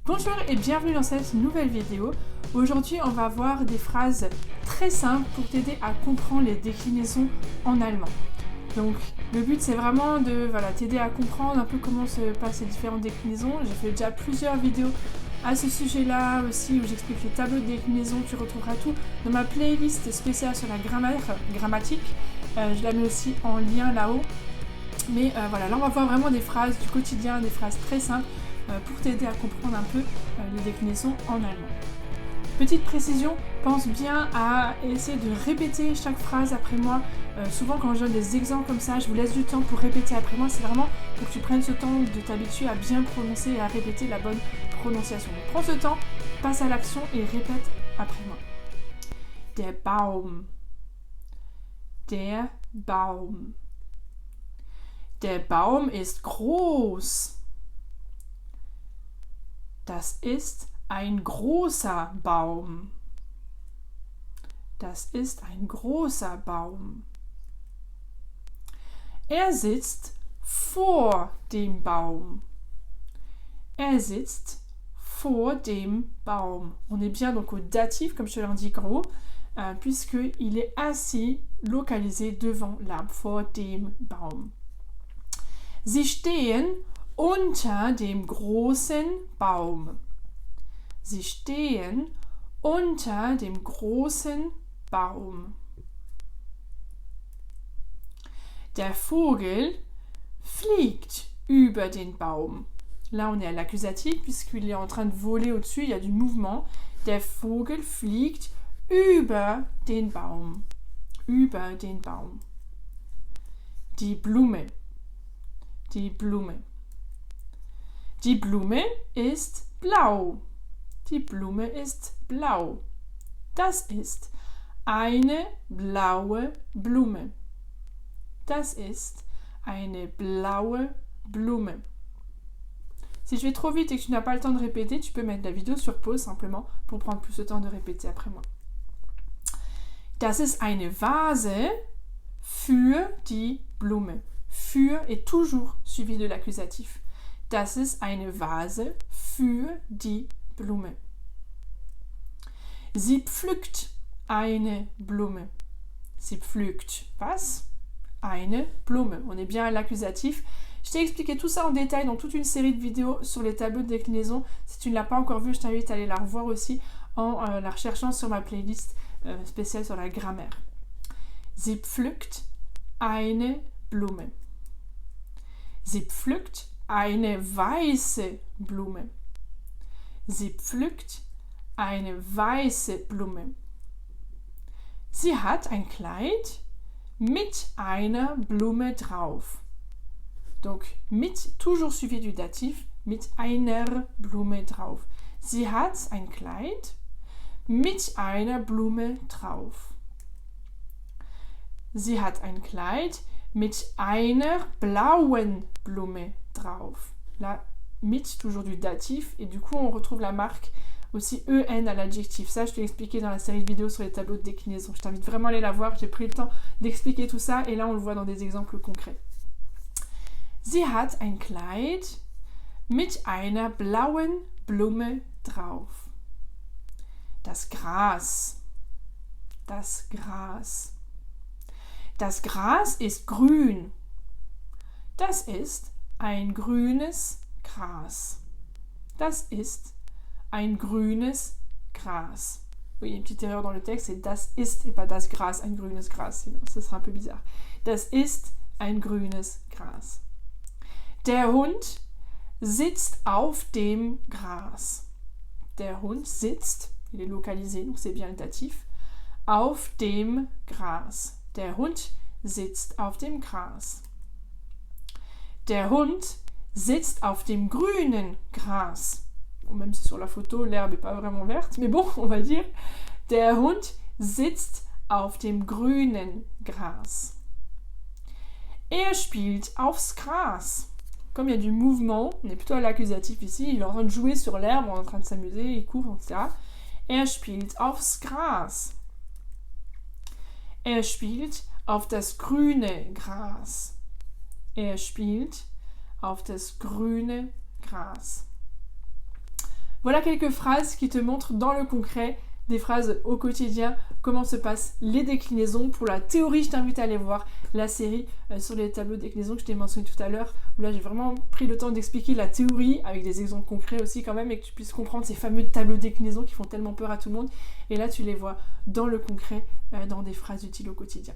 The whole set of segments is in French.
Bonjour et bienvenue dans cette nouvelle vidéo. Aujourd'hui, on va voir des phrases très simples pour t'aider à comprendre les déclinaisons en allemand. Donc, le but c'est vraiment de t'aider à comprendre un peu comment se passent les différentes déclinaisons. J'ai fait déjà plusieurs vidéos à ce sujet-là aussi où j'explique les tableaux de déclinaison. Tu retrouveras tout dans ma playlist spéciale sur la grammatique. Je la mets aussi en lien là-haut. Mais là on va voir vraiment des phrases du quotidien, des phrases très simples pour t'aider à comprendre un peu les déclinaisons en allemand. Petite précision, pense bien à essayer de répéter chaque phrase après moi. Souvent quand je donne des exemples comme ça, je vous laisse du temps pour répéter après moi. C'est vraiment pour que tu prennes ce temps de t'habituer à bien prononcer et à répéter la bonne prononciation. Donc, prends ce temps, passe à l'action et répète après moi. Der Baum. Der Baum. Der Baum ist groß. Das ist ein großer Baum. Das ist ein großer Baum. Er sitzt vor dem Baum. Er sitzt vor dem Baum. On est bien donc au datif, comme je te l'indique en haut, puisqu'il est assis, localisé devant l'arbre, vor dem Baum. Sie stehen unter dem großen Baum. Sie stehen unter dem großen Baum. Der Vogel fliegt über den Baum. Là, on est à l'accusatif puisqu'il est en train de voler au-dessus, il y a du mouvement. Der Vogel fliegt über den Baum. Über den Baum. Die Blume. Die Blume. Die Blume ist blau. Die Blume ist blau. Das ist eine blaue Blume. Das ist eine blaue Blume. Si je vais trop vite et que tu n'as pas le temps de répéter, tu peux mettre la vidéo sur pause simplement pour prendre plus de temps de répéter après moi. Das ist eine Vase für die Blume. Für est toujours suivi de l'accusatif. Das ist eine Vase für die Blume. Sie pflückt eine Blume. Sie pflückt was? Eine Blume. On est bien à l'accusatif. Je t'ai expliqué tout ça en détail dans toute une série de vidéos sur les tableaux de déclinaison. Si tu ne l'as pas encore vu, je t'invite à aller la revoir aussi en la recherchant sur ma playlist spéciale sur la grammaire. Sie pflückt eine Blume. Sie pflückt eine weiße Blume. Sie pflückt eine weiße Blume. Sie hat ein Kleid mit einer Blume drauf. Donc, mit, toujours suivi du datif, mit einer Blume drauf. Sie hat ein Kleid mit einer Blume drauf. Sie hat ein Kleid mit einer blauen Blume drauf. Là, mit, toujours du datif, et du coup, on retrouve la marque aussi EN à l'adjectif. Ça, je t'ai expliqué dans la série de vidéos sur les tableaux de déclinaison. Je t'invite vraiment à aller la voir. J'ai pris le temps d'expliquer tout ça, et là, on le voit dans des exemples concrets. Sie hat ein Kleid mit einer blauen Blume drauf. Das Gras. Das Gras. Das Gras ist grün. Das ist ein grünes Gras. Das ist ein grünes Gras. Oui, il y a une petite erreur dans le texte, c'est das ist et pas das Gras, ein grünes Gras, sinon ce sera un peu bizarre. Das ist ein grünes Gras. Der Hund sitzt auf dem Gras. Der Hund sitzt, il est localisé, donc c'est bien le datif, auf dem Gras. Der Hund sitzt auf dem Gras. Der Hund sitzt auf dem grünen Gras. Bon, même si sur la photo, l'herbe n'est pas vraiment verte, mais bon, on va dire. Der Hund sitzt auf dem grünen Gras. Er spielt aufs Gras. Comme il y a du mouvement, on est plutôt à l'accusatif ici, il est en train de jouer sur l'herbe, on est en train de s'amuser, il court, etc. Er spielt aufs Gras. Er spielt auf das grüne Gras. Er spielt auf das grüne Gras. Voilà quelques phrases qui te montrent dans le concret, des phrases au quotidien, comment se passent les déclinaisons. Pour la théorie, je t'invite à aller voir la série sur les tableaux de déclinaison que je t'ai mentionné tout à l'heure, où là j'ai vraiment pris le temps d'expliquer la théorie, avec des exemples concrets aussi quand même, et que tu puisses comprendre ces fameux tableaux de déclinaison qui font tellement peur à tout le monde. Et là tu les vois dans le concret, dans des phrases utiles au quotidien.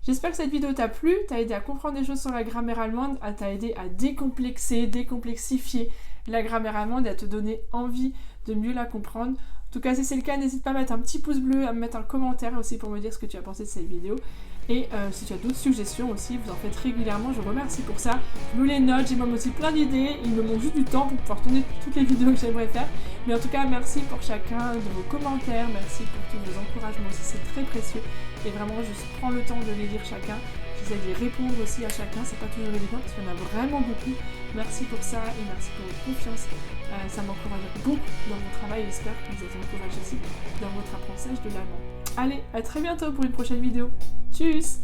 J'espère que cette vidéo t'a plu, t'a aidé à comprendre des choses sur la grammaire allemande, t'a aidé à décomplexifier la grammaire allemande et à te donner envie de mieux la comprendre. En tout cas, si c'est le cas, n'hésite pas à mettre un petit pouce bleu, à me mettre un commentaire aussi pour me dire ce que tu as pensé de cette vidéo. Et si tu as d'autres suggestions aussi, vous en faites régulièrement, je vous remercie pour ça. Je vous les note, j'ai même aussi plein d'idées, il me manque juste du temps pour pouvoir tourner toutes les vidéos que j'aimerais faire. Mais en tout cas, merci pour chacun de vos commentaires, merci pour tous vos encouragements aussi, c'est très précieux. Et vraiment, je prends le temps de les lire chacun. J'essaie d'y répondre aussi à chacun, c'est pas toujours évident parce qu'il y en a vraiment beaucoup. Merci pour ça et merci pour votre confiance. Ça m'encourage beaucoup dans mon travail et j'espère que vous êtes encouragés aussi dans votre apprentissage de l'allemand. Allez, à très bientôt pour une prochaine vidéo. Tchuss!